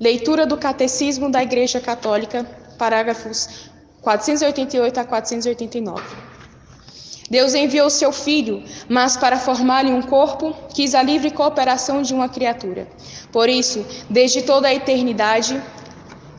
Leitura do Catecismo da Igreja Católica, parágrafos 488 a 489. Deus enviou seu Filho, mas para formar-lhe um corpo, quis a livre cooperação de uma criatura. Por isso, desde toda a eternidade,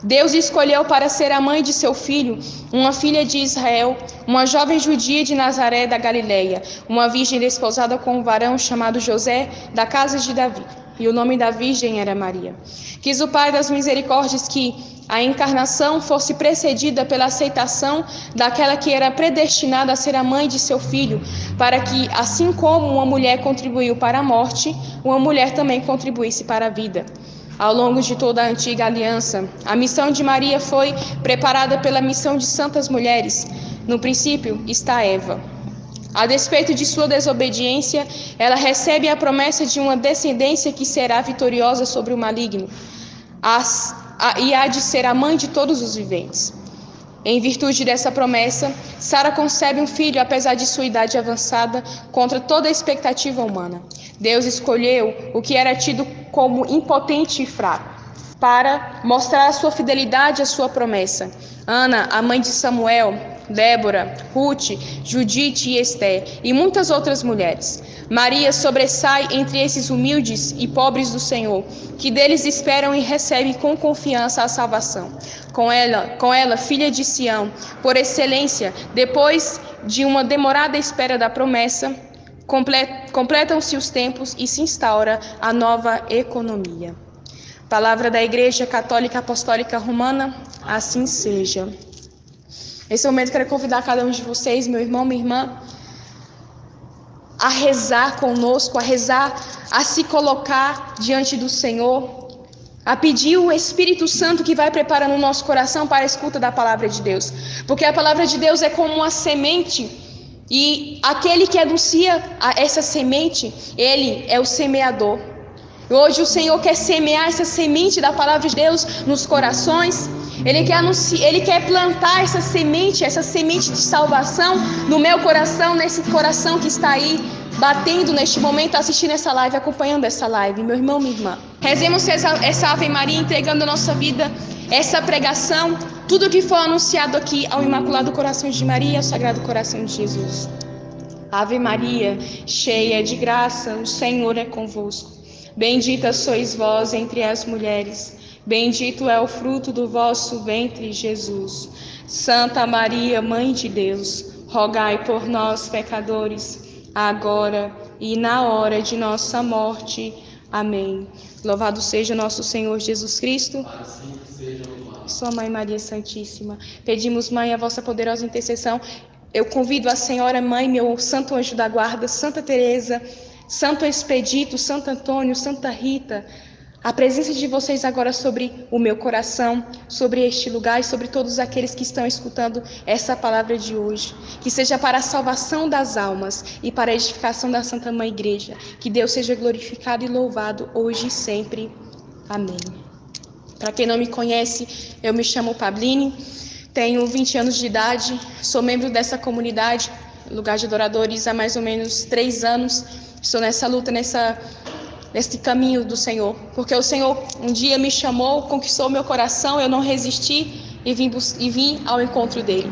Deus escolheu para ser a mãe de seu Filho, uma filha de Israel, uma jovem judia de Nazaré da Galileia, uma virgem desposada com um varão chamado José, da casa de Davi. E o nome da virgem era Maria. Quis o Pai das misericórdias que a encarnação fosse precedida pela aceitação daquela que era predestinada a ser a mãe de seu Filho, para que, assim como uma mulher contribuiu para a morte, uma mulher também contribuísse para a vida. Ao longo de toda a antiga aliança, a missão de Maria foi preparada pela missão de santas mulheres. No princípio está Eva. A despeito de sua desobediência, ela recebe a promessa de uma descendência que será vitoriosa sobre o maligno e há de ser a mãe de todos os viventes. Em virtude dessa promessa, Sara concebe um filho, apesar de sua idade avançada, contra toda a expectativa humana. Deus escolheu o que era tido como impotente e fraco, para mostrar a sua fidelidade à sua promessa. Ana, a mãe de Samuel, Débora, Ruth, Judite e Esté, e muitas outras mulheres. Maria sobressai entre esses humildes e pobres do Senhor, que deles esperam e recebem com confiança a salvação. Com ela, filha de Sião, por excelência, depois de uma demorada espera da promessa, completam-se os tempos e se instaura a nova economia. Palavra da Igreja Católica Apostólica Romana, assim seja. Nesse momento, quero convidar cada um de vocês, meu irmão, minha irmã, a rezar conosco, a se colocar diante do Senhor, a pedir o Espírito Santo que vai preparando o nosso coração para a escuta da palavra de Deus. Porque a palavra de Deus é como uma semente, e aquele que anuncia essa semente, ele é o semeador. Hoje o Senhor quer semear essa semente da palavra de Deus nos corações. Ele quer plantar essa semente de salvação no meu coração, nesse coração que está aí batendo neste momento, assistindo essa live, acompanhando essa live. Meu irmão, minha irmã, rezemos essa Ave Maria, entregando a nossa vida, essa pregação, tudo que for anunciado aqui ao Imaculado Coração de Maria e ao Sagrado Coração de Jesus. Ave Maria, cheia de graça, o Senhor é convosco. Bendita sois vós entre as mulheres. Bendito é o fruto do vosso ventre, Jesus. Santa Maria, Mãe de Deus, rogai por nós, pecadores, agora e na hora de nossa morte. Amém. Louvado seja nosso Senhor Jesus Cristo. Assim seja louvado. Sua Mãe Maria Santíssima. Pedimos, Mãe, a vossa poderosa intercessão. Eu convido a Senhora Mãe, meu Santo Anjo da Guarda, Santa Teresa, Santo Expedito, Santo Antônio, Santa Rita, a presença de vocês agora sobre o meu coração, sobre este lugar e sobre todos aqueles que estão escutando essa palavra de hoje. Que seja para a salvação das almas e para a edificação da Santa Mãe Igreja. Que Deus seja glorificado e louvado hoje e sempre. Amém. Para quem não me conhece, eu me chamo Pabline, tenho 20 anos de idade, sou membro dessa comunidade, Lugar de Adoradores, há mais ou menos 3 anos. Estou nessa luta, nesse caminho do Senhor, porque o Senhor um dia me chamou, conquistou meu coração, eu não resisti e vim ao encontro dele.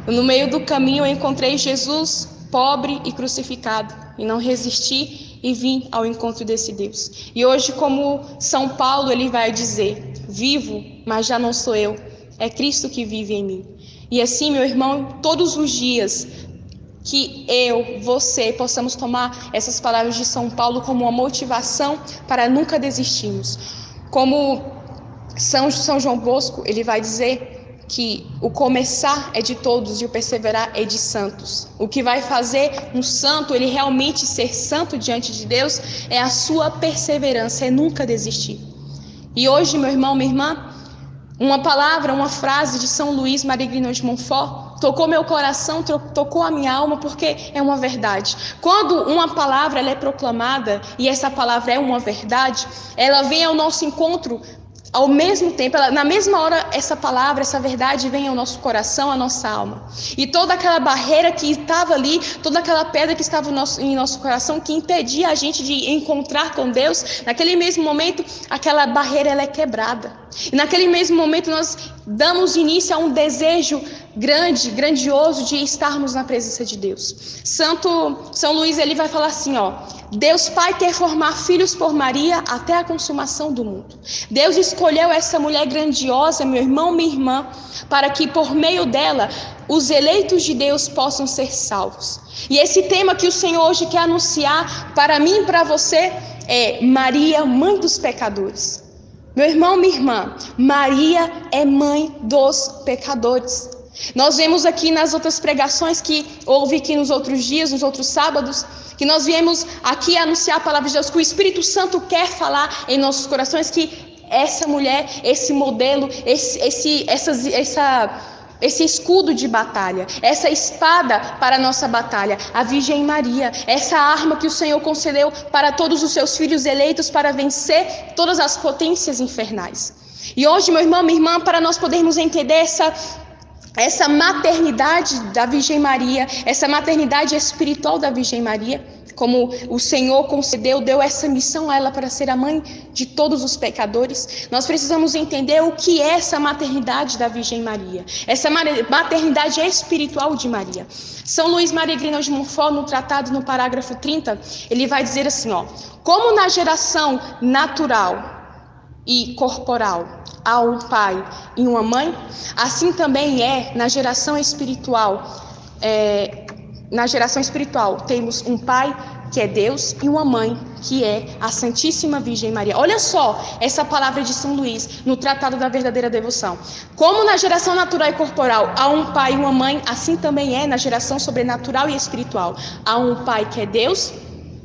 No meio do caminho eu encontrei Jesus pobre e crucificado e não resisti e vim ao encontro desse Deus. E hoje, como São Paulo, ele vai dizer: vivo, mas já não sou eu, é Cristo que vive em mim. E assim, meu irmão, todos os dias que eu, você, possamos tomar essas palavras de São Paulo como uma motivação para nunca desistirmos. Como São João Bosco, ele vai dizer que o começar é de todos e o perseverar é de santos. O que vai fazer um santo, ele realmente ser santo diante de Deus, é a sua perseverança, é nunca desistir. E hoje, meu irmão, minha irmã, uma frase de São Luís Maria Grignon de Montfort tocou meu coração, tocou a minha alma, porque é uma verdade. Quando uma palavra ela é proclamada, e essa palavra é uma verdade, ela vem ao nosso encontro ao mesmo tempo, na mesma hora, essa palavra, essa verdade vem ao nosso coração, à nossa alma. E toda aquela barreira que estava ali, toda aquela pedra que estava em nosso coração, que impedia a gente de encontrar com Deus, naquele mesmo momento, aquela barreira ela é quebrada. E naquele mesmo momento nós damos início a um desejo grandioso de estarmos na presença de Deus. São Luís, ele vai falar assim, ó: Deus Pai quer formar filhos por Maria até a consumação do mundo. Deus escolheu essa mulher grandiosa, meu irmão, minha irmã, para que por meio dela os eleitos de Deus possam ser salvos. E esse tema que o Senhor hoje quer anunciar para mim e para você é Maria, mãe dos pecadores. Meu irmão, minha irmã, Maria é mãe dos pecadores. Nós vemos aqui nas outras pregações que houve aqui nos outros dias, nos outros sábados, que nós viemos aqui anunciar a palavra de Deus, que o Espírito Santo quer falar em nossos corações, que essa mulher, esse modelo, esse escudo de batalha, essa espada para a nossa batalha, a Virgem Maria, essa arma que o Senhor concedeu para todos os seus filhos eleitos para vencer todas as potências infernais. E hoje, meu irmão, minha irmã, para nós podermos entender essa maternidade da Virgem Maria, essa maternidade espiritual da Virgem Maria, como o Senhor concedeu, deu essa missão a ela para ser a mãe de todos os pecadores, nós precisamos entender o que é essa maternidade da Virgem Maria, essa maternidade espiritual de Maria. São Luís Maria Grignion de Montfort, no tratado, no parágrafo 30, ele vai dizer assim, ó: como na geração natural e corporal há um pai e uma mãe, assim também é na geração espiritual. Na geração espiritual temos um pai que é Deus e uma mãe que é a Santíssima Virgem Maria. Olha só essa palavra de São Luís no Tratado da Verdadeira Devoção. Como na geração natural e corporal há um pai e uma mãe, assim também é na geração sobrenatural e espiritual. Há um pai que é Deus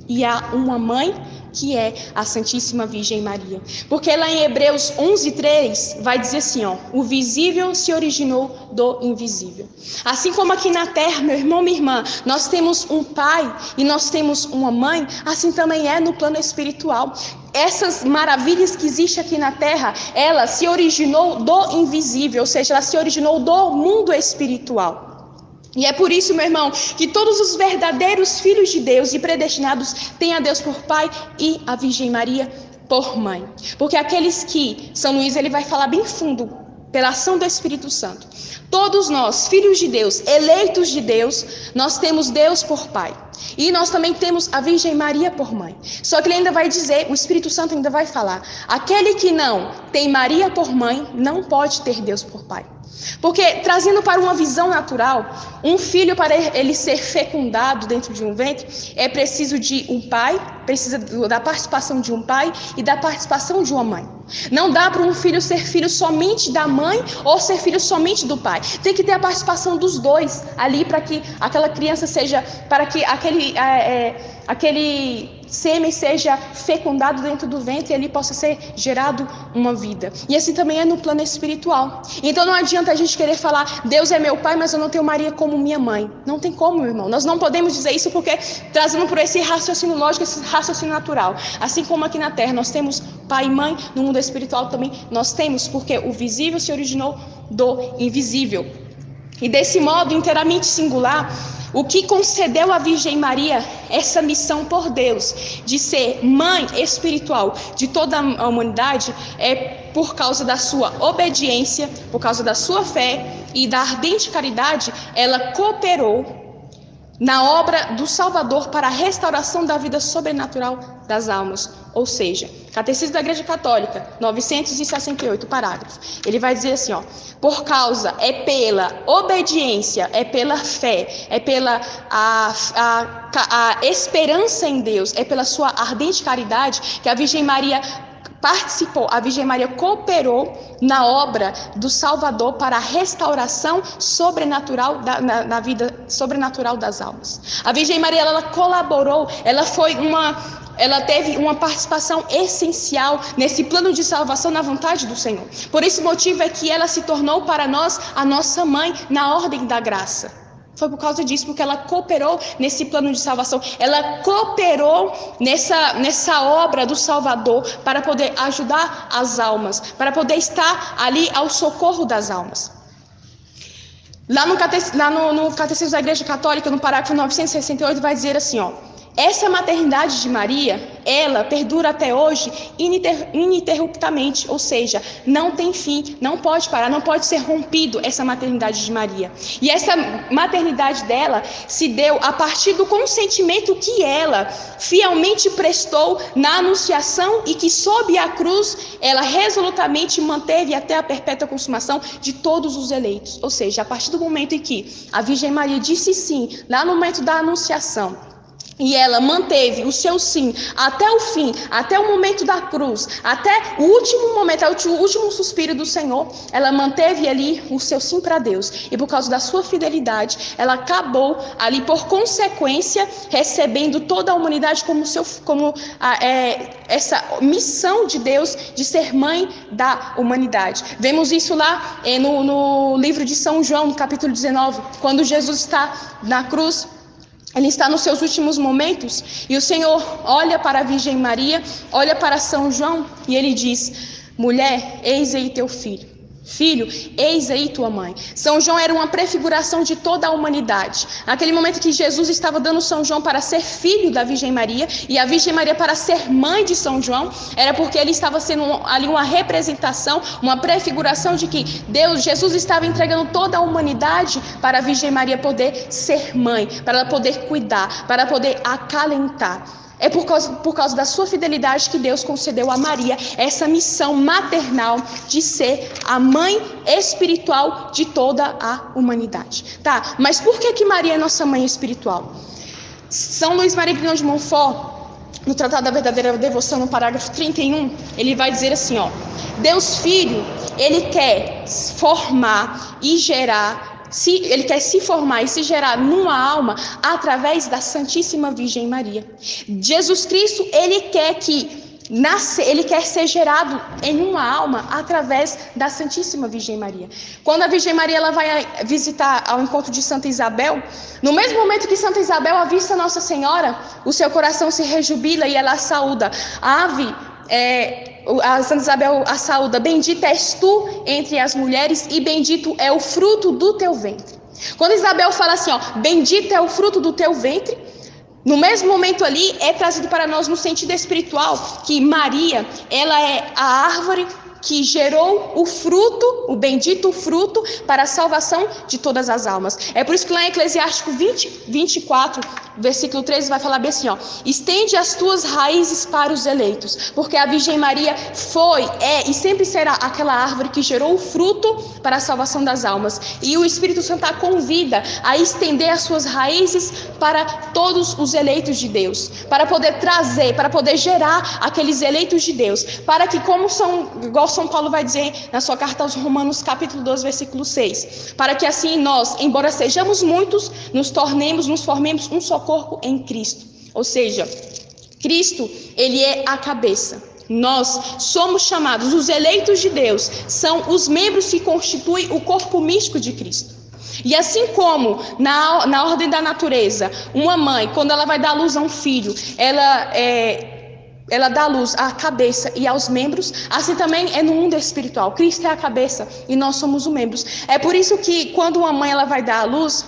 e há uma mãe que é a Santíssima Virgem Maria. Porque lá em Hebreus 11:3 vai dizer assim, ó: o visível se originou do invisível. Assim como aqui na terra, meu irmão, minha irmã, nós temos um pai e nós temos uma mãe, assim também é no plano espiritual. Essas maravilhas que existem aqui na terra, ela se originou do invisível, ou seja, ela se originou do mundo espiritual. E é por isso, meu irmão, que todos os verdadeiros filhos de Deus e predestinados têm a Deus por Pai e a Virgem Maria por Mãe. Porque aqueles que, São Luís, ele vai falar bem fundo, pela ação do Espírito Santo, todos nós, filhos de Deus, eleitos de Deus, nós temos Deus por Pai. E nós também temos a Virgem Maria por Mãe. Só que ele ainda vai dizer, o Espírito Santo ainda vai falar, aquele que não tem Maria por Mãe, não pode ter Deus por Pai. Porque, trazendo para uma visão natural, um filho, para ele ser fecundado dentro de um ventre, é preciso de um pai, precisa da participação de um pai e da participação de uma mãe. Não dá para um filho ser filho somente da mãe ou ser filho somente do pai. Tem que ter a participação dos dois ali para que aquela criança seja, para que aquele sêmen seja fecundado dentro do ventre e ali possa ser gerado uma vida. E assim também é no plano espiritual. Então não adianta a gente querer falar, Deus é meu pai, mas eu não tenho Maria como minha mãe. Não tem como, meu irmão. Nós não podemos dizer isso porque trazendo por esse raciocínio lógico, esse raciocínio natural. Assim como aqui na terra nós temos pai e mãe, no mundo espiritual também nós temos, porque o visível se originou do invisível. E desse modo inteiramente singular, o que concedeu à Virgem Maria essa missão por Deus de ser mãe espiritual de toda a humanidade é por causa da sua obediência, por causa da sua fé e da ardente caridade. Ela cooperou na obra do Salvador para a restauração da vida sobrenatural das almas. Ou seja, Catecismo da Igreja Católica, 968, parágrafo. Ele vai dizer assim, ó: por causa, é pela obediência, é pela fé, é pela a esperança em Deus, é pela sua ardente caridade que a Virgem Maria participou, a Virgem Maria cooperou na obra do Salvador para a restauração sobrenatural na vida sobrenatural das almas. A Virgem Maria, ela colaborou, ela teve uma participação essencial nesse plano de salvação na vontade do Senhor. Por esse motivo é que ela se tornou para nós a nossa mãe na ordem da graça. Foi por causa disso, porque ela cooperou nesse plano de salvação. Ela cooperou nessa obra do Salvador para poder ajudar as almas, para poder estar ali ao socorro das almas. Lá no Catecismo da Igreja Católica, no parágrafo 968, vai dizer assim, ó: essa maternidade de Maria, ela perdura até hoje ininterruptamente, ou seja, não tem fim, não pode parar, não pode ser rompido essa maternidade de Maria. E essa maternidade dela se deu a partir do consentimento que ela fielmente prestou na anunciação e que sob a cruz ela resolutamente manteve até a perpétua consumação de todos os eleitos. Ou seja, a partir do momento em que a Virgem Maria disse sim, lá no momento da anunciação, e ela manteve o seu sim até o fim, até o momento da cruz, até o último momento, o último suspiro do Senhor, ela manteve ali o seu sim para Deus. E por causa da sua fidelidade, ela acabou ali, por consequência, recebendo toda a humanidade essa missão de Deus de ser mãe da humanidade. Vemos isso lá no livro de São João, no capítulo 19, quando Jesus está na cruz. Ele está nos seus últimos momentos e o Senhor olha para a Virgem Maria, olha para São João e ele diz: mulher, eis aí teu filho. Filho, eis aí tua mãe. São João era uma prefiguração de toda a humanidade. Naquele momento que Jesus estava dando São João para ser filho da Virgem Maria e a Virgem Maria para ser mãe de São João, era porque ele estava sendo ali uma representação, uma prefiguração de que Jesus estava entregando toda a humanidade para a Virgem Maria poder ser mãe, para ela poder cuidar, para poder acalentar. É por causa da sua fidelidade que Deus concedeu a Maria essa missão maternal de ser a mãe espiritual de toda a humanidade. Tá, mas por que Maria é nossa mãe espiritual? São Luís Maria Grignon de Montfort, no Tratado da Verdadeira Devoção, no parágrafo 31, ele vai dizer assim, ó: Deus Filho, ele quer formar e gerar, ele quer se formar e se gerar numa alma através da Santíssima Virgem Maria. Jesus Cristo, ele quer ser gerado em uma alma através da Santíssima Virgem Maria. Quando a Virgem Maria ela vai visitar ao encontro de Santa Isabel, no mesmo momento que Santa Isabel avista Nossa Senhora, o seu coração se rejubila e ela a saúda. A Santa Isabel a saúda: bendita és tu entre as mulheres e bendito é o fruto do teu ventre. Quando Isabel fala assim, ó, bendito é o fruto do teu ventre, no mesmo momento ali é trazido para nós no sentido espiritual que Maria, ela é a árvore que gerou o fruto, o bendito fruto para a salvação de todas as almas. É por isso que lá em Eclesiástico 24, versículo 13, vai falar bem assim, ó: estende as tuas raízes para os eleitos, porque a Virgem Maria foi, é e sempre será aquela árvore que gerou o fruto para a salvação das almas. E o Espírito Santo a convida a estender as suas raízes para todos os eleitos de Deus, para poder trazer, para poder gerar aqueles eleitos de Deus, para que, igual São Paulo vai dizer na sua carta aos Romanos, capítulo 12, versículo 6, para que assim nós, embora sejamos muitos, nos formemos um só corpo em Cristo. Ou seja, Cristo, ele é a cabeça. Nós somos chamados, os eleitos de Deus, são os membros que constituem o corpo místico de Cristo. E assim como na ordem da natureza, uma mãe, quando ela vai dar luz a um filho, ela dá luz à cabeça e aos membros, assim também é no mundo espiritual. Cristo é a cabeça e nós somos os membros. É por isso que quando uma mãe ela vai dar à luz,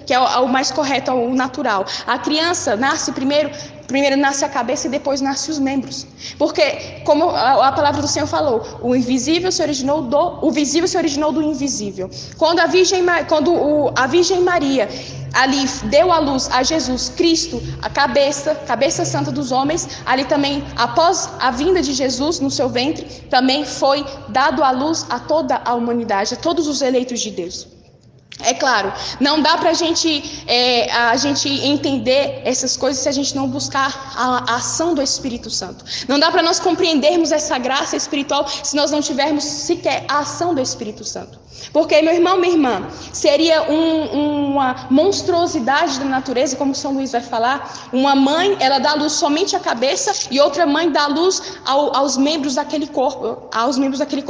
que é o mais correto, o natural, a criança nasce primeiro nasce a cabeça e depois nasce os membros. Porque, como a palavra do Senhor falou, o visível se originou do invisível. Quando a Virgem Maria ali deu à luz a Jesus Cristo, a cabeça santa dos homens, ali também, após a vinda de Jesus no seu ventre, também foi dado à luz a toda a humanidade, a todos os eleitos de Deus. É claro, não dá para a gente entender essas coisas se a gente não buscar a ação do Espírito Santo. Não dá para nós compreendermos essa graça espiritual se nós não tivermos sequer a ação do Espírito Santo. Porque, meu irmão, minha irmã, seria uma monstruosidade da natureza, como São Luís vai falar. Uma mãe, ela dá luz somente à cabeça e outra mãe dá luz aos membros daquele corpo,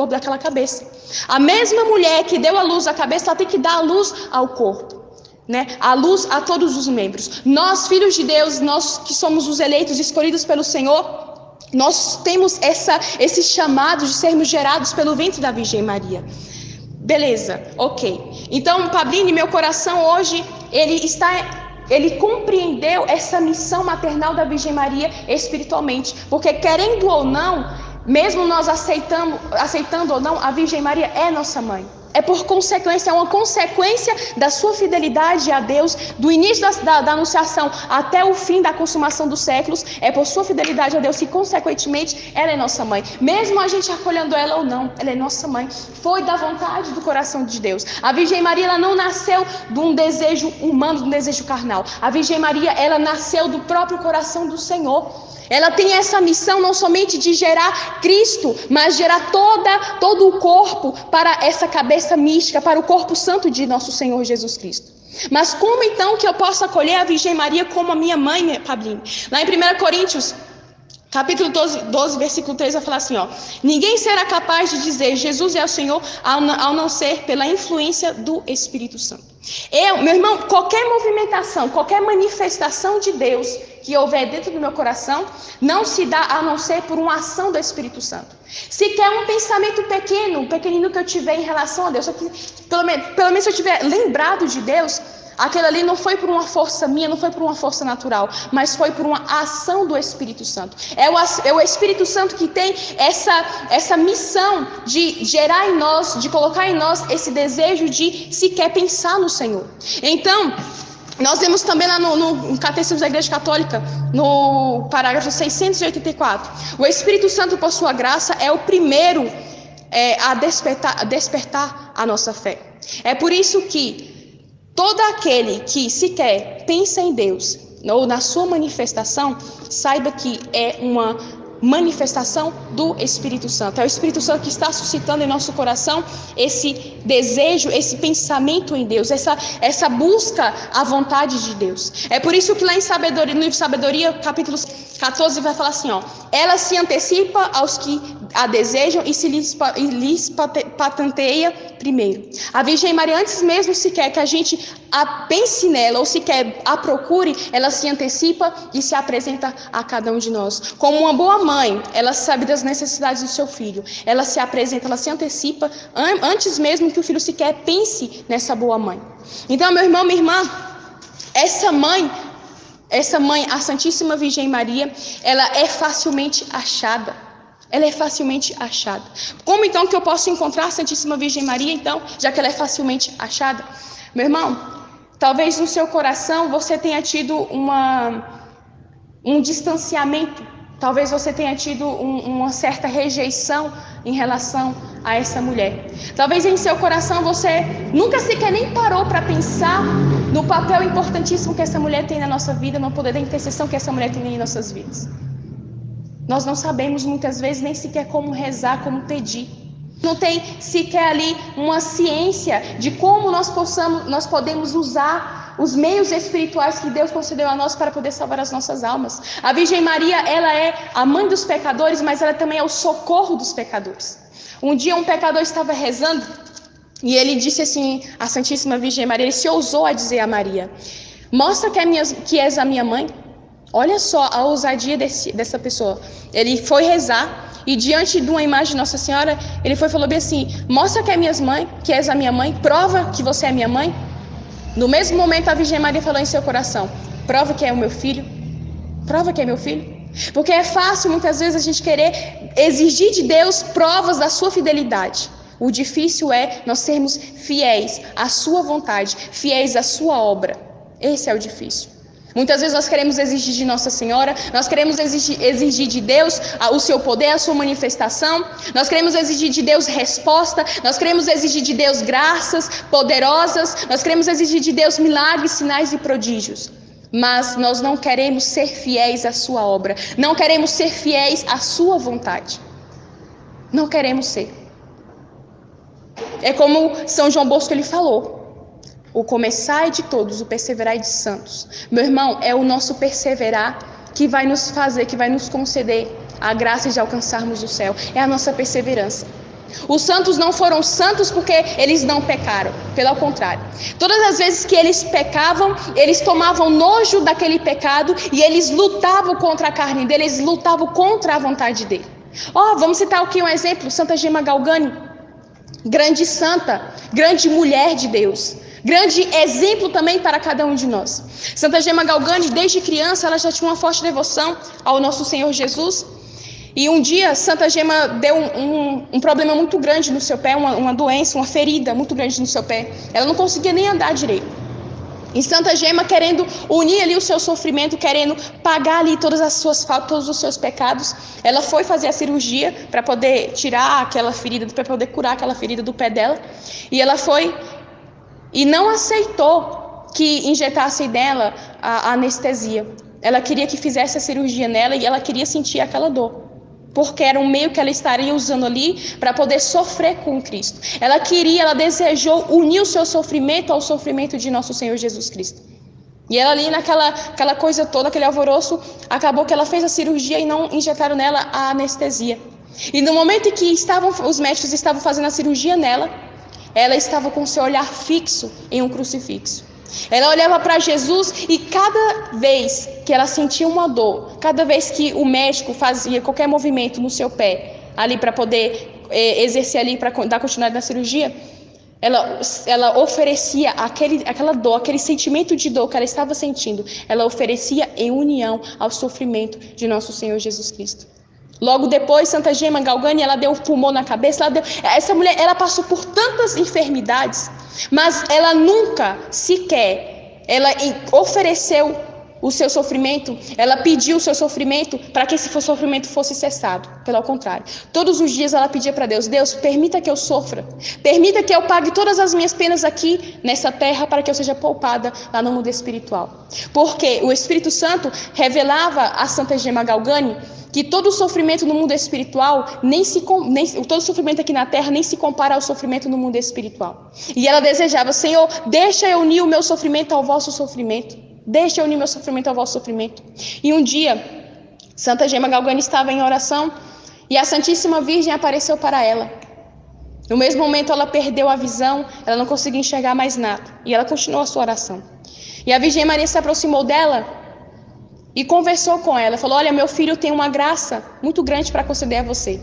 daquela cabeça. A mesma mulher que deu a luz à cabeça, ela tem que dar a luz ao corpo, né? A luz a todos os membros. Nós, filhos de Deus, nós que somos os eleitos, escolhidos pelo Senhor, nós temos esse chamado de sermos gerados pelo ventre da Virgem Maria. Beleza, ok. Então, Pabline, meu coração hoje, ele está ele compreendeu essa missão maternal da Virgem Maria espiritualmente, porque querendo ou não, mesmo nós aceitando ou não, a Virgem Maria é nossa mãe. É por consequência, é uma consequência da sua fidelidade a Deus, do início da anunciação até o fim da consumação dos séculos. É por sua fidelidade a Deus que, consequentemente, ela é nossa mãe. Mesmo a gente acolhendo ela ou não, ela é nossa mãe. Foi da vontade do coração de Deus. A Virgem Maria, ela não nasceu de um desejo humano, de um desejo carnal. A Virgem Maria, ela nasceu do próprio coração do Senhor. Ela tem essa missão não somente de gerar Cristo, mas gerar todo o corpo para essa cabeça mística, para o corpo santo de nosso Senhor Jesus Cristo. Mas como então que eu posso acolher a Virgem Maria como a minha mãe, Pablinho? Lá em 1 Coríntios, capítulo 12, versículo 3, vai falar assim, ó: ninguém será capaz de dizer Jesus é o Senhor ao não ser pela influência do Espírito Santo. Meu irmão, qualquer movimentação, qualquer manifestação de Deus que houver dentro do meu coração, não se dá a não ser por uma ação do Espírito Santo. Se quer um pensamento pequenino que eu tiver em relação a Deus, pelo menos se eu tiver lembrado de Deus, aquilo ali não foi por uma força minha, não foi por uma força natural, mas foi por uma ação do Espírito Santo. É o Espírito Santo que tem essa missão de gerar em nós, de colocar em nós esse desejo de sequer pensar no Senhor. Então, nós vemos também lá no Catecismo da Igreja Católica, no parágrafo 684, o Espírito Santo, por sua graça, é o primeiro a despertar a nossa fé. É por isso que todo aquele que sequer pensa em Deus ou na sua manifestação, saiba que é uma manifestação do Espírito Santo. É o Espírito Santo que está suscitando em nosso coração esse desejo, esse pensamento em Deus, essa busca à vontade de Deus. É por isso que lá em Sabedoria, no livro Sabedoria, capítulo 14, vai falar assim, ó: ela se antecipa aos que a desejam e se lhes patenteia primeiro. A Virgem Maria, antes mesmo sequer que a gente pense nela ou sequer a procure, ela se antecipa e se apresenta a cada um de nós. Como uma boa mãe, ela sabe das necessidades do seu filho. Ela se apresenta, ela se antecipa antes mesmo que o filho sequer pense nessa boa mãe. Então, meu irmão, minha irmã, essa mãe, a Santíssima Virgem Maria, ela é facilmente achada. Ela é facilmente achada. Como então que eu posso encontrar a Santíssima Virgem Maria, então, já que ela é facilmente achada? Meu irmão, talvez no seu coração você tenha tido um distanciamento. Talvez você tenha tido uma certa rejeição em relação a essa mulher. Talvez em seu coração você nunca sequer nem parou para pensar no papel importantíssimo que essa mulher tem na nossa vida, no poder da intercessão que essa mulher tem em nossas vidas. Nós não sabemos muitas vezes nem sequer como rezar, como pedir. Não tem sequer ali uma ciência de como nós podemos usar os meios espirituais que Deus concedeu a nós para poder salvar as nossas almas. A Virgem Maria, ela é a mãe dos pecadores, mas ela também é o socorro dos pecadores. Um dia um pecador estava rezando e ele disse assim à Santíssima Virgem Maria, ele se ousou a dizer a Maria: mostra que és a minha mãe. Olha só a ousadia dessa pessoa. Ele foi rezar e diante de uma imagem de Nossa Senhora, ele falou bem assim: mostra que és a minha mãe, prova que você é minha mãe. No mesmo momento a Virgem Maria falou em seu coração: prova que é o meu filho, prova que é meu filho. Porque é fácil muitas vezes a gente querer exigir de Deus provas da sua fidelidade. O difícil é nós sermos fiéis à sua vontade, fiéis à sua obra. Esse é o difícil. Muitas vezes nós queremos exigir de Nossa Senhora, nós queremos exigir de Deus o seu poder, a sua manifestação, nós queremos exigir de Deus resposta, nós queremos exigir de Deus graças poderosas, nós queremos exigir de Deus milagres, sinais e prodígios. Mas nós não queremos ser fiéis à sua obra, não queremos ser fiéis à sua vontade. Não queremos ser. É como São João Bosco ele falou: o começai de todos, o perseverai de santos. Meu irmão, é o nosso perseverar que vai nos fazer, que vai nos conceder a graça de alcançarmos o céu. É a nossa perseverança. Os santos não foram santos porque eles não pecaram, pelo contrário. Todas as vezes que eles pecavam, eles tomavam nojo daquele pecado e eles lutavam contra a carne dele, eles lutavam contra a vontade dele. Vamos citar aqui um exemplo: Santa Gema Galgani, grande santa, grande mulher de Deus. Grande exemplo também para cada um de nós. Santa Gema Galgani, desde criança, ela já tinha uma forte devoção ao nosso Senhor Jesus. E um dia, Santa Gema deu um problema muito grande no seu pé, uma doença, uma ferida muito grande no seu pé. Ela não conseguia nem andar direito. E Santa Gema, querendo unir ali o seu sofrimento, querendo pagar ali todas as suas faltas, todos os seus pecados, ela foi fazer a cirurgia para poder tirar aquela ferida, para poder curar aquela ferida do pé dela. E ela foi e não aceitou que injetassem nela a anestesia. Ela queria que fizesse a cirurgia nela e ela queria sentir aquela dor, porque era um meio que ela estaria usando ali para poder sofrer com Cristo. Ela desejou unir o seu sofrimento ao sofrimento de nosso Senhor Jesus Cristo. E ela ali naquela coisa toda, aquele alvoroço, acabou que ela fez a cirurgia e não injetaram nela a anestesia. E no momento em que os médicos estavam fazendo a cirurgia nela, ela estava com seu olhar fixo em um crucifixo. Ela olhava para Jesus e cada vez que ela sentia uma dor, cada vez que o médico fazia qualquer movimento no seu pé, ali para poder exercer ali, para dar continuidade na cirurgia, ela oferecia aquela dor, aquele sentimento de dor que ela estava sentindo, ela oferecia em união ao sofrimento de nosso Senhor Jesus Cristo. Logo depois, Santa Gema Galgani, ela deu um pulmão na cabeça. Essa mulher, ela passou por tantas enfermidades, mas ela nunca sequer, ela ofereceu o seu sofrimento, ela pediu o seu sofrimento para que esse sofrimento fosse cessado. Pelo contrário, todos os dias ela pedia para Deus: Deus, permita que eu sofra, permita que eu pague todas as minhas penas aqui nessa terra para que eu seja poupada lá no mundo espiritual. Porque o Espírito Santo revelava a Santa Gema Galgani que todo sofrimento no mundo espiritual, todo sofrimento aqui na terra nem se compara ao sofrimento no mundo espiritual. E ela desejava: Senhor, deixa eu unir o meu sofrimento ao vosso sofrimento. Deixa eu unir meu sofrimento ao vosso sofrimento. E um dia, Santa Gema Galgani estava em oração e a Santíssima Virgem apareceu para ela. No mesmo momento ela perdeu a visão, ela não conseguia enxergar mais nada. E ela continuou a sua oração. E a Virgem Maria se aproximou dela e conversou com ela. Falou: olha, meu filho tem uma graça muito grande para conceder a você.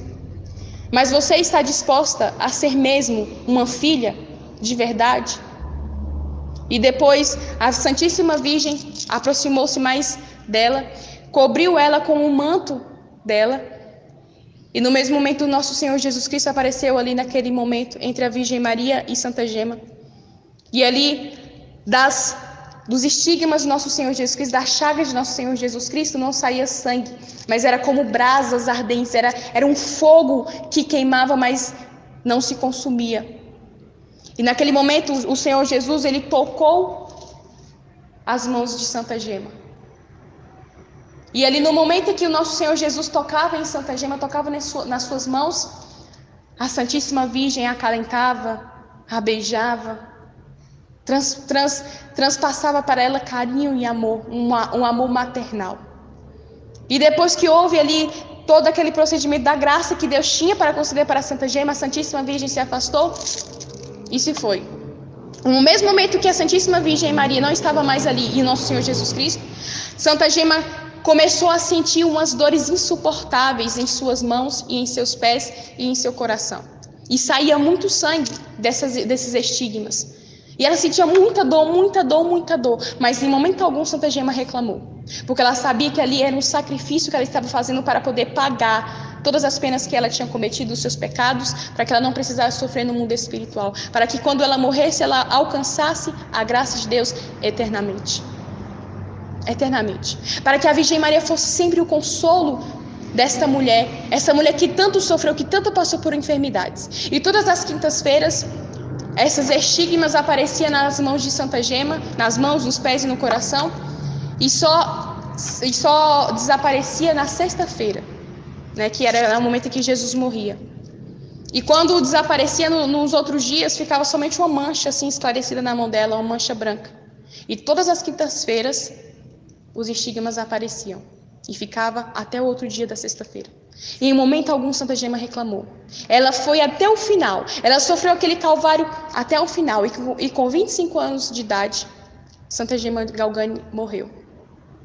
Mas você está disposta a ser mesmo uma filha de verdade? E depois a Santíssima Virgem aproximou-se mais dela, cobriu ela com um manto dela. E no mesmo momento o nosso Senhor Jesus Cristo apareceu ali naquele momento entre a Virgem Maria e Santa Gema. E ali dos estigmas do nosso Senhor Jesus Cristo, das chagas de nosso Senhor Jesus Cristo, não saía sangue, mas era como brasas ardentes, era um fogo que queimava, mas não se consumia. E naquele momento o Senhor Jesus, ele tocou as mãos de Santa Gema. E ali no momento em que o nosso Senhor Jesus tocava em Santa Gema, tocava nas suas mãos, a Santíssima Virgem a acalentava, a beijava, transpassava para ela carinho e amor, um amor maternal. E depois que houve ali todo aquele procedimento da graça que Deus tinha para conceder para Santa Gema, a Santíssima Virgem se afastou e se foi. No mesmo momento que a Santíssima Virgem Maria não estava mais ali e o nosso Senhor Jesus Cristo, Santa Gema começou a sentir umas dores insuportáveis em suas mãos e em seus pés e em seu coração. E saía muito sangue desses estigmas. E ela sentia muita dor, muita dor, muita dor. Mas em momento algum Santa Gema reclamou. Porque ela sabia que ali era um sacrifício que ela estava fazendo para poder pagar todas as penas que ela tinha cometido, os seus pecados, para que ela não precisasse sofrer no mundo espiritual. Para que quando ela morresse, ela alcançasse a graça de Deus eternamente. Eternamente. Para que a Virgem Maria fosse sempre o consolo desta mulher, essa mulher que tanto sofreu, que tanto passou por enfermidades. E todas as quintas-feiras, esses estigmas apareciam nas mãos de Santa Gema, nas mãos, nos pés e no coração, e só desaparecia na sexta-feira, né, que era o momento em que Jesus morria. E quando desaparecia nos outros dias, ficava somente uma mancha assim esclarecida na mão dela, uma mancha branca. E todas as quintas-feiras, os estigmas apareciam. E ficava até o outro dia da sexta-feira. E em momento algum Santa Gema reclamou. Ela foi até o final. Ela sofreu aquele calvário até o final. E com 25 anos de idade, Santa Gema Galgani morreu.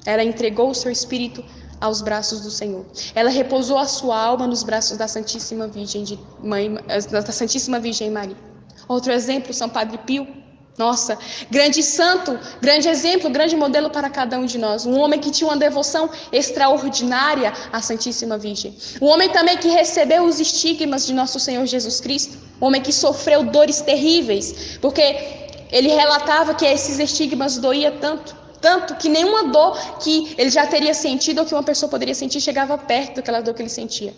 Ela entregou o seu espírito aos braços do Senhor. Ela repousou a sua alma nos braços da Santíssima Virgem Maria. Outro exemplo, São Padre Pio, Nossa, grande santo, grande exemplo, grande modelo para cada um de nós. Um homem que tinha uma devoção extraordinária à Santíssima Virgem. Um homem também que recebeu os estigmas de nosso Senhor Jesus Cristo. Um homem que sofreu dores terríveis, porque ele relatava que esses estigmas doía tanto que nenhuma dor que ele já teria sentido ou que uma pessoa poderia sentir chegava perto daquela dor que ele sentia.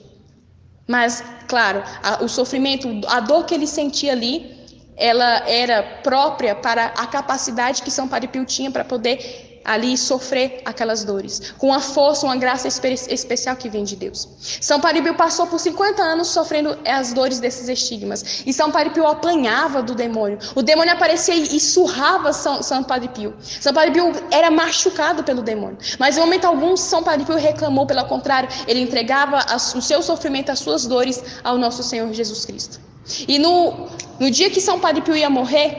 Mas, claro, o sofrimento, a dor que ele sentia ali, ela era própria para a capacidade que São Padre Pio tinha para poder ali sofrer aquelas dores, com a força, uma graça especial que vem de Deus. São Padre Pio passou por 50 anos sofrendo as dores desses estigmas, e São Padre Pio apanhava do demônio. O demônio aparecia e surrava São Padre Pio. São Padre Pio era machucado pelo demônio, mas em momento algum São Padre Pio reclamou, pelo contrário, ele entregava o seu sofrimento, as suas dores ao nosso Senhor Jesus Cristo. E no dia que São Padre Pio ia morrer,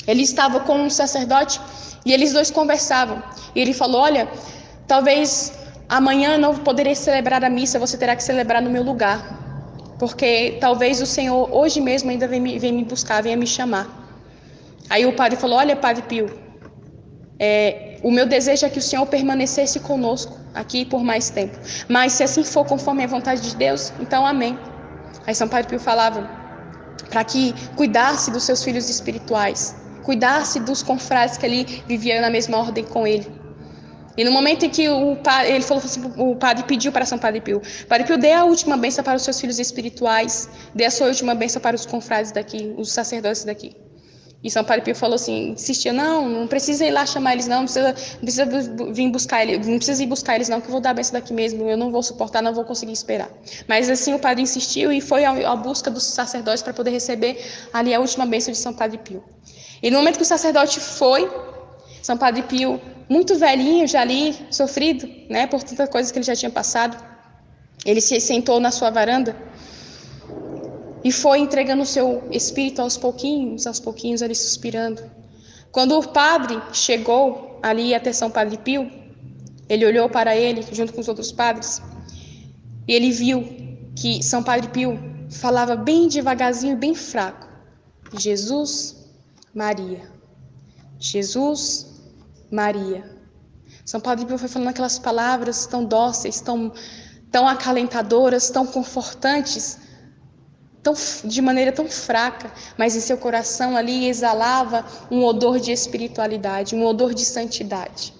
ele estava com um sacerdote e eles dois conversavam. E ele falou: olha, talvez amanhã não poderei celebrar a missa, você terá que celebrar no meu lugar, porque talvez o Senhor hoje mesmo ainda venha me buscar, venha me chamar. Aí o padre falou: olha, Padre Pio, o meu desejo é que o Senhor permanecesse conosco aqui por mais tempo, mas se assim for conforme a vontade de Deus, então amém. Aí São Padre Pio falava para que cuidasse dos seus filhos espirituais, cuidasse dos confrades que ali viviam na mesma ordem com ele. E no momento em que ele falou assim, o padre pediu para São Padre Pio: Padre Pio, dê a última bênção para os seus filhos espirituais, dê a sua última bênção para os confrades daqui, os sacerdotes daqui. E São Padre Pio falou assim, insistia: não precisa ir lá chamar eles, não precisa vir buscar eles, não precisa ir buscar eles não, que eu vou dar a bênção daqui mesmo, eu não vou suportar, não vou conseguir esperar. Mas assim o padre insistiu e foi à busca dos sacerdotes para poder receber ali a última bênção de São Padre Pio. E no momento que o sacerdote foi, São Padre Pio, muito velhinho já ali, sofrido, né, por tanta coisa que ele já tinha passado, ele se sentou na sua varanda e foi entregando o seu espírito aos pouquinhos, ali suspirando. Quando o padre chegou ali até São Padre Pio, ele olhou para ele, junto com os outros padres, e ele viu que São Padre Pio falava bem devagarzinho, bem fraco: Jesus, Maria. Jesus, Maria. São Padre Pio foi falando aquelas palavras tão dóceis, tão acalentadoras, tão confortantes, de maneira tão fraca, mas em seu coração ali exalava um odor de espiritualidade, um odor de santidade.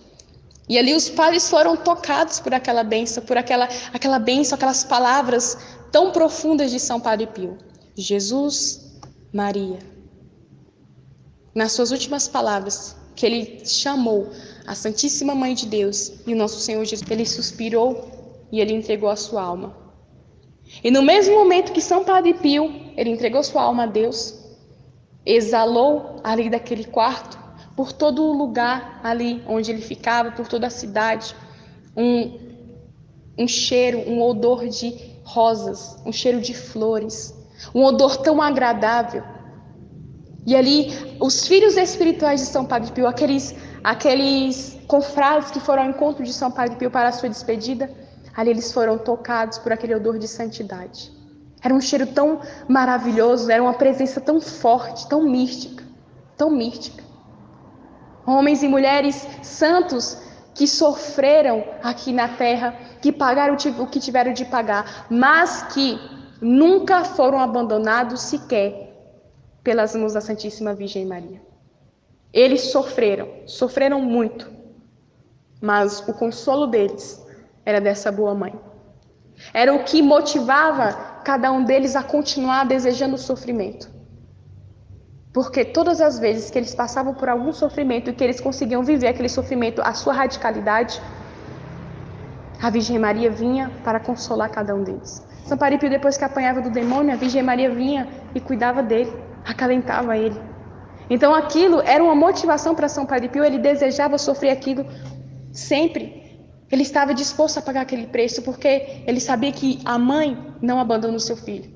E ali os padres foram tocados por aquela bênção, aquela bênção, aquelas palavras tão profundas de São Padre Pio. Jesus, Maria. Nas suas últimas palavras, que ele chamou a Santíssima Mãe de Deus e o nosso Senhor Jesus, ele suspirou e ele entregou a sua alma. E no mesmo momento que São Padre Pio, ele entregou sua alma a Deus, exalou ali daquele quarto, por todo o lugar ali onde ele ficava, por toda a cidade, um cheiro, um odor de rosas, um cheiro de flores, um odor tão agradável. E ali, os filhos espirituais de São Padre Pio, aqueles confrades que foram ao encontro de São Padre Pio para a sua despedida, ali eles foram tocados por aquele odor de santidade. Era um cheiro tão maravilhoso, era uma presença tão forte, tão mística, tão mística. Homens e mulheres santos que sofreram aqui na terra, que pagaram o que tiveram de pagar, mas que nunca foram abandonados sequer pelas mãos da Santíssima Virgem Maria. Eles sofreram muito, mas o consolo deles era dessa boa mãe. Era o que motivava cada um deles a continuar desejando o sofrimento. Porque todas as vezes que eles passavam por algum sofrimento e que eles conseguiam viver aquele sofrimento, a sua radicalidade, a Virgem Maria vinha para consolar cada um deles. São Padre Pio, depois que apanhava do demônio, a Virgem Maria vinha e cuidava dele, acalentava ele. Então aquilo era uma motivação para São Padre Pio, ele desejava sofrer aquilo sempre. Ele estava disposto a pagar aquele preço, porque ele sabia que a mãe não abandona o seu filho.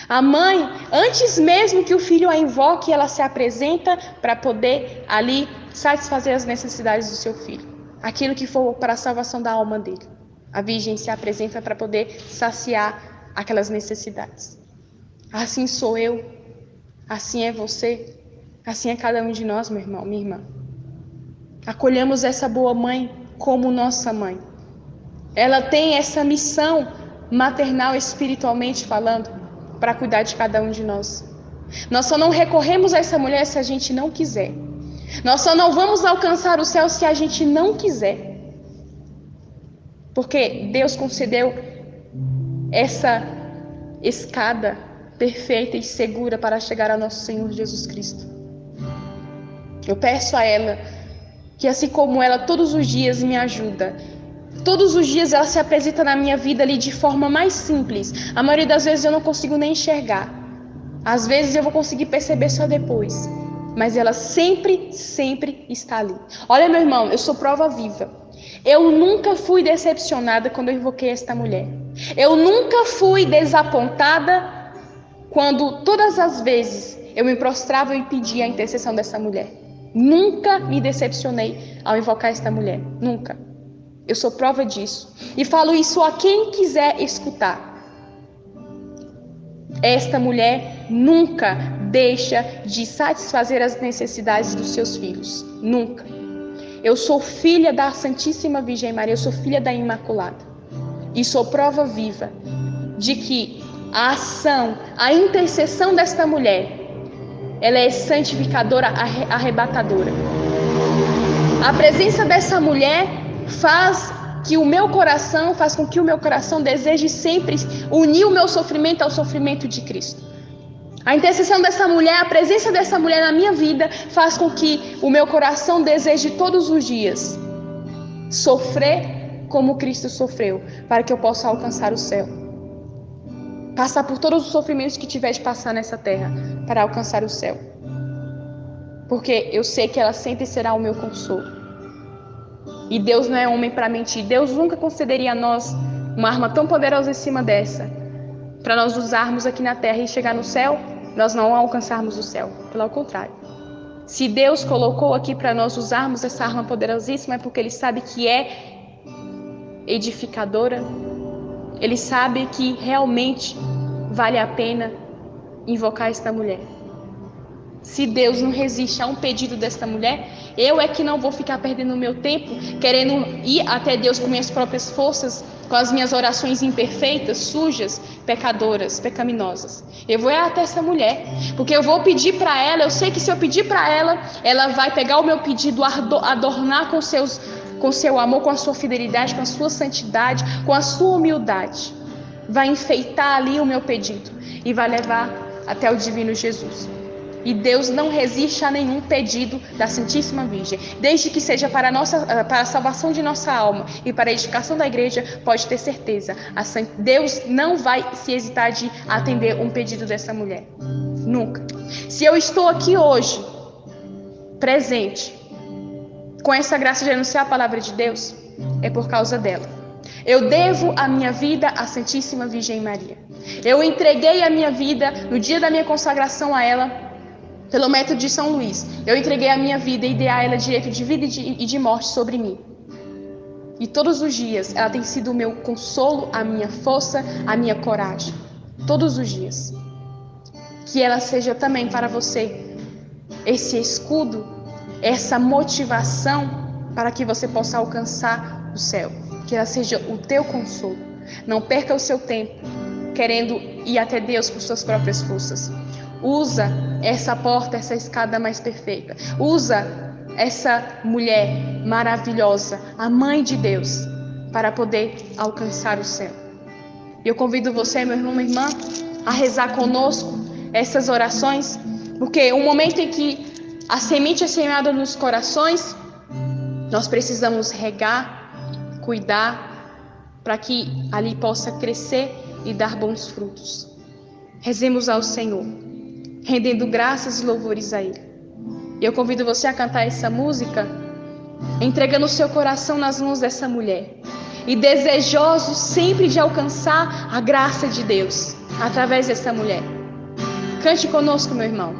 A mãe, antes mesmo que o filho a invoque, ela se apresenta para poder ali satisfazer as necessidades do seu filho. Aquilo que for para a salvação da alma dele. A Virgem se apresenta para poder saciar aquelas necessidades. Assim sou eu, assim é você. Assim é cada um de nós, meu irmão, minha irmã. Acolhamos essa boa mãe como nossa mãe. Ela tem essa missão maternal, espiritualmente falando, para cuidar de cada um de nós. Nós só não recorremos a essa mulher se a gente não quiser. Nós só não vamos alcançar o céu se a gente não quiser. Porque Deus concedeu essa escada perfeita e segura para chegar ao nosso Senhor Jesus Cristo. Eu peço a ela que, assim como ela todos os dias me ajuda, todos os dias ela se apresenta na minha vida ali de forma mais simples. A maioria das vezes eu não consigo nem enxergar. Às vezes eu vou conseguir perceber só depois. Mas ela sempre está ali. Olha, meu irmão, eu sou prova viva. Eu nunca fui decepcionada quando eu invoquei esta mulher. Eu nunca fui desapontada quando todas as vezes eu me prostrava e pedia a intercessão dessa mulher. Nunca me decepcionei ao invocar esta mulher. Nunca. Eu sou prova disso. E falo isso a quem quiser escutar. Esta mulher nunca deixa de satisfazer as necessidades dos seus filhos. Nunca. Eu sou filha da Santíssima Virgem Maria. Eu sou filha da Imaculada. E sou prova viva de que a ação, a intercessão desta mulher, ela é santificadora, arrebatadora. A presença dessa mulher faz com que o meu coração deseje sempre unir o meu sofrimento ao sofrimento de Cristo. A intercessão dessa mulher, a presença dessa mulher na minha vida faz com que o meu coração deseje todos os dias sofrer como Cristo sofreu, para que eu possa alcançar o céu. Passar por todos os sofrimentos que tiver de passar nessa terra para alcançar o céu. Porque eu sei que ela sempre será o meu consolo. E Deus não é homem para mentir. Deus nunca concederia a nós uma arma tão poderosa em cima dessa, para nós usarmos aqui na terra e chegar no céu, nós não alcançarmos o céu. Pelo contrário. Se Deus colocou aqui para nós usarmos essa arma poderosíssima, é porque Ele sabe que é edificadora. Ele sabe que realmente vale a pena invocar esta mulher. Se Deus não resiste a um pedido desta mulher, eu é que não vou ficar perdendo o meu tempo querendo ir até Deus com minhas próprias forças, com as minhas orações imperfeitas, sujas, pecadoras, pecaminosas. Eu vou até essa mulher, porque eu vou pedir para ela. Eu sei que se eu pedir para ela, ela vai pegar o meu pedido, adornar com seu amor, com a sua fidelidade, com a sua santidade, com a sua humildade. Vai enfeitar ali o meu pedido e vai levar até o divino Jesus. E Deus não resiste a nenhum pedido da Santíssima Virgem. Desde que seja para a salvação de nossa alma e para a edificação da igreja, pode ter certeza. Deus não vai se hesitar de atender um pedido dessa mulher. Nunca. Se eu estou aqui hoje, presente, com essa graça de anunciar a palavra de Deus, é por causa dela. Eu devo a minha vida à Santíssima Virgem Maria. Eu entreguei a minha vida no dia da minha consagração a ela, pelo método de São Luís. Eu entreguei a minha vida e dei a ela direito de vida e de morte sobre mim. E todos os dias ela tem sido o meu consolo, a minha força, a minha coragem. Todos os dias. Que ela seja também para você esse escudo, essa motivação para que você possa alcançar o céu. Que ela seja o teu consolo. Não perca o seu tempo querendo ir até Deus por suas próprias forças. Usa essa porta, essa escada mais perfeita. Usa essa mulher maravilhosa, a Mãe de Deus, para poder alcançar o céu. Eu convido você, meu irmão, minha irmã, a rezar conosco essas orações, porque o momento em que a semente é semeada nos corações, nós precisamos regar, cuidar, para que ali possa crescer e dar bons frutos. Rezemos ao Senhor, rendendo graças e louvores a Ele. Eu convido você a cantar essa música, entregando o seu coração nas mãos dessa mulher e desejoso sempre de alcançar a graça de Deus através dessa mulher. Cante conosco, meu irmão.